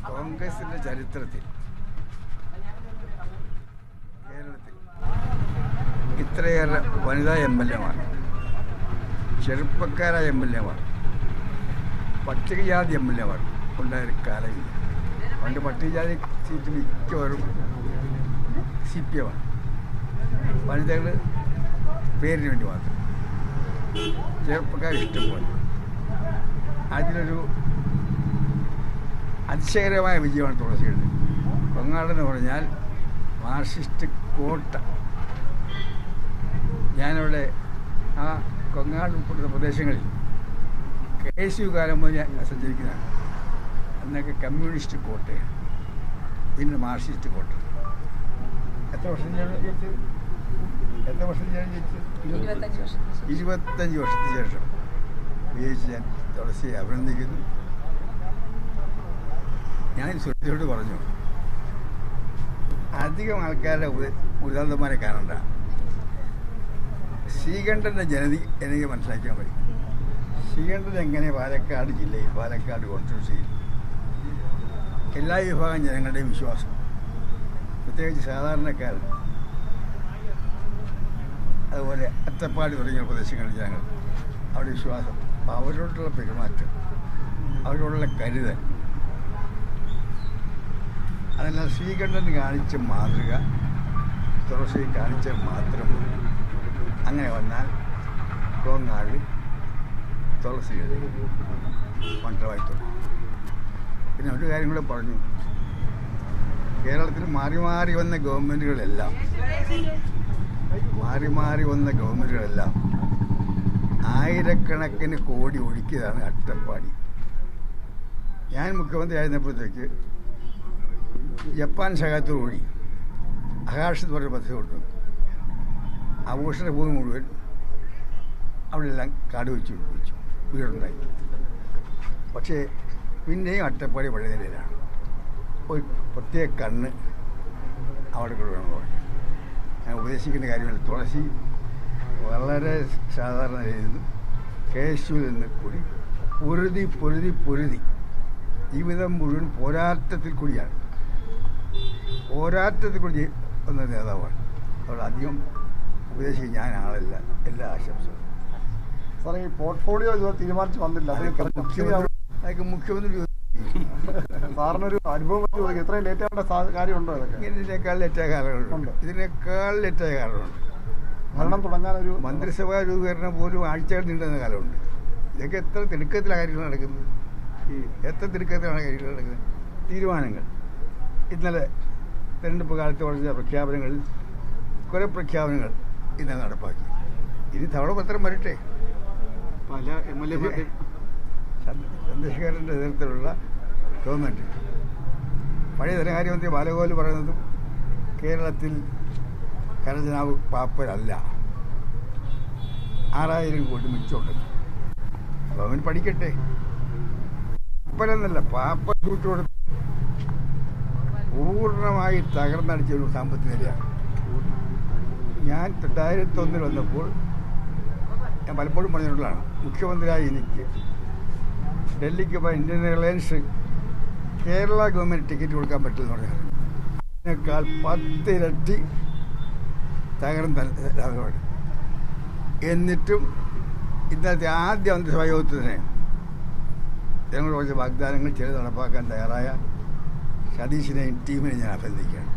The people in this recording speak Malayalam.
കോൺഗ്രസിൻ്റെ ചരിത്രത്തിൽ കേരളത്തിൽ ഇത്രയേറെ വനിതാ എം എൽ എമാർ, ചെറുപ്പക്കാരായ എം എൽ എമാർ, പട്ടികജാതി എം എൽ എമാർ ഉണ്ടായൊരു കാലമില്ല. പണ്ട് പട്ടികജാതി സീറ്റ് മിക്കവാറും CPM ആണ്. വനിതകൾ പേരിന് വേണ്ടി മാത്രം, ചെറുപ്പക്കാർ ഇഷ്ടംപോലെ. അതിലൊരു അതിശയകരമായ വിജയമാണ് തുളസിയുടെ. കൊങ്ങാടെന്ന് പറഞ്ഞാൽ മാർക്സിസ്റ്റ് കോട്ട. ഞാനവിടെ ആ കൊങ്ങാട് ഉൾപ്പെടുന്ന പ്രദേശങ്ങളിൽ KSU കാലം മുതൽ ഞാൻ സഞ്ചരിക്കുന്നതാണ്. അന്നൊക്കെ കമ്മ്യൂണിസ്റ്റ് കോട്ടയാണ്, പിന്നെ മാർക്സിസ്റ്റ് കോട്ട. എത്ര വർഷം ഞാൻ ജയിച്ചത്? 25 വർഷത്തിന് ശേഷം വിജയിച്ച് ഞാൻ തുളസിയെ അഭിനന്ദിക്കുന്നു. ഞാൻ സുരേഷോട് പറഞ്ഞു, അധികം ആൾക്കാരുടെ ഉദാന്തന്മാരെ കാണണ്ട, ശ്രീകണ്ഠൻ്റെ ജനതി എനിക്ക് മനസ്സിലാക്കിയാൽ മതി. ശ്രീകണ്ഠൻ എങ്ങനെ പാലക്കാട് ജില്ലയിൽ, പാലക്കാട് കോൺസ്റ്റിറ്റ്യൂൻസിയിൽ എല്ലാ വിഭാഗം ജനങ്ങളുടെയും വിശ്വാസം, പ്രത്യേകിച്ച് സാധാരണക്കാരൻ, അതുപോലെ അട്ടപ്പാടി തുടങ്ങിയ പ്രദേശങ്ങളിലെ ജനങ്ങൾ അവരുടെ വിശ്വാസം, അവരോടുള്ള പെരുമാറ്റം, അവരോടുള്ള കരുതൽ, അതെല്ലാം ശ്രീകണ്ഠൻ കാണിച്ച മാതൃക തുളസി കാണിച്ച മാത്രം മതി. അങ്ങനെ വന്നാൽ കോങ്ങാട് തുളസിയുടെ മണ്ഡലമായി തുടങ്ങി. പിന്നെ ഒരു കാര്യം കൂടെ പറഞ്ഞു, കേരളത്തിൽ മാറി മാറി വന്ന ഗവൺമെൻറ്റുകളെല്ലാം ആയിരക്കണക്കിന് കോടി ഒഴുക്കിയതാണ് അട്ടപ്പാടി. ഞാൻ മുഖ്യമന്ത്രി ആയിരുന്നപ്പോഴത്തേക്ക് ജപ്പാൻ സഹായത്തോടു കൂടി ആകാശത്ത് പറഞ്ഞ പദ്ധതി കൊടുത്തു. ആഘോഷ ഭൂമി മുഴുവൻ അവിടെയെല്ലാം കാട് വെച്ച് വീടുണ്ടായി. പക്ഷേ പിന്നെയും അട്ടപ്പാടി പഴയ നിലയിലാണ്. ഒരു പ്രത്യേക കണ്ണ് അവിടെ കൊടുക്കണമെന്ന് പറഞ്ഞു. ഞാൻ ഉപദേശിക്കുന്ന കാര്യമല്ല. തുളസി വളരെ സാധാരണ നിലയിൽ നിന്നും KSUവിൽ നിന്ന് കൂടി പൊരുതി ജീവിതം മുഴുവൻ പോരാട്ടത്തിൽ കൂടിയാണ്, വന്ന നേതാവാണ്. അവിടെ അധികം ഉപദേശിക്കാൻ ഞാൻ ആളല്ല. എല്ലാ ആശംസകളും. സാറേ, ഈ പോർട്ട്ഫോളിയോ തീരുമാനിച്ച് വന്നില്ല, അതൊക്കെ മുഖ്യമന്ത്രി സാറിനൊരു അനുഭവം ചോദിക്കും. ഇത്രയും ലേറ്റ് ആവേണ്ട കാര്യമുണ്ടോ? അതൊക്കെ ഇതിനേക്കാൾ ലേറ്റായ കാരണങ്ങളുണ്ട്. ഭരണം തുടങ്ങാനൊരു മന്ത്രിസഭാ രൂപീകരണം പോലും ആഴ്ചകൾ നീണ്ടുന്ന കാലമുണ്ട്. ഇതൊക്കെ എത്ര തിടുക്കത്തിലാണ് കാര്യങ്ങൾ നടക്കുന്നത്. തീരുമാനങ്ങൾ ഇന്നലെ തെരഞ്ഞെടുപ്പ് കാലത്ത് പറഞ്ഞ പ്രഖ്യാപനങ്ങളിൽ കുറേ പ്രഖ്യാപനങ്ങൾ ഇന്നലെ നടപ്പാക്കി. ഇനി തവണ പത്രം വരട്ടെ. പല MLA ചന്ദ്രശേഖരൻ്റെ നേതൃത്വത്തിലുള്ള ഗവൺമെൻറ്, പഴയ ധനകാര്യമന്ത്രി ബാലഗോപാൽ പറയുന്നതും കേരളത്തിൽ ഖജനാവ് പാപ്പരല്ല, 6000 കോടി മിച്ചമുണ്ട്. ഗവൺമെൻറ് പഠിക്കട്ടെ. പാപ്പരെന്നല്ല, പാപ്പ ചൂട്ട് കൊടുത്ത് പൂർണ്ണമായി തകർന്നടിച്ചൊരു സാമ്പത്തിക നിലയാണ്. ഞാൻ 2001 വന്നപ്പോൾ ഞാൻ പലപ്പോഴും പറഞ്ഞിട്ടുള്ളതാണ്, മുഖ്യമന്ത്രിയായി എനിക്ക് ഡൽഹിക്ക് പോയി Indian airlines Kerala government ticket കൊടുക്കാൻ പറ്റില്ലെന്ന് പറഞ്ഞാൽ അതിനേക്കാൾ 10 ഇരട്ടി തകർന്ന ലാഭമാണ്. എന്നിട്ടും ഇന്നത്തെ ആദ്യ മന്ത്രിസഭാ യോഗത്തിന് ജനങ്ങൾ കുറച്ച് വാഗ്ദാനങ്ങൾ ചില നടപ്പാക്കാൻ തയ്യാറായ സതീശിനെയും ടീമിനെയും ഞാൻ അഭിനന്ദിക്കുകയാണ്.